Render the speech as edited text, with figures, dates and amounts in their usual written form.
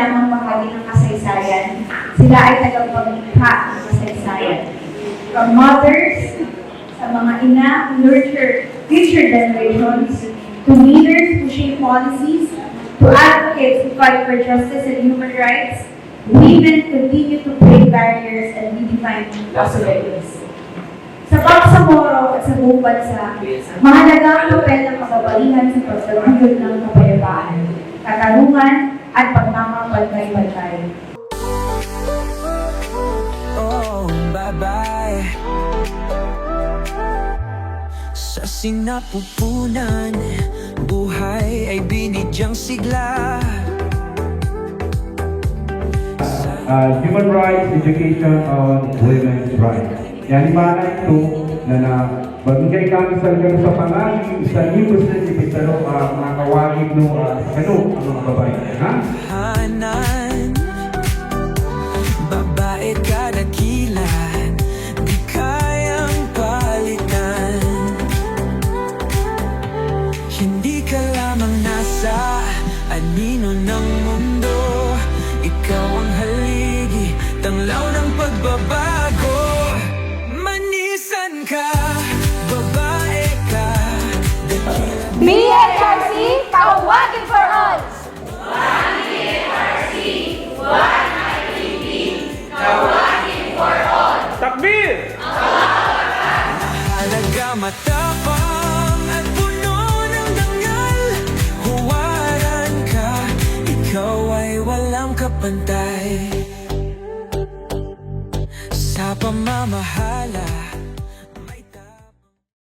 lamang bahagi ng kasaysayan. Sila ay tagapaglikha ng kasaysayan. From mothers, sa mga ina who nurture future generations, to leaders who shape policies, to advocates who fight for justice and human rights, women continue to break barriers and redefine possibilities. Sa Bangsamoro at sa buong bansa, mahalaga ang papel ng kababaihan sa pagtaguyod ng kapayapaan, katarungan at pagmamapantay-pantay. Oh, bye-bye. Sa sinapupunan, buhay ay binidyang sigla. Human rights, education on women's rights. Yan imanay ito na magbigay kami sa lugar sa pangalan sa new President Pizarro mga kawagig no ang mga babae. Ha? Hanan, babae kadakilan, di kayang palitan. Hindi ka lamang nasa anino ng mundo, ikaw ang haligi, tanglaw ng pagbabago. Manisan ka, babae ka, dakilan. BHRC, Kawagin for All! Takbir! Mahalaga matapang at puno ng dangal. Huwaran ka, ikaw ay walang kapantay. Sa pamamahala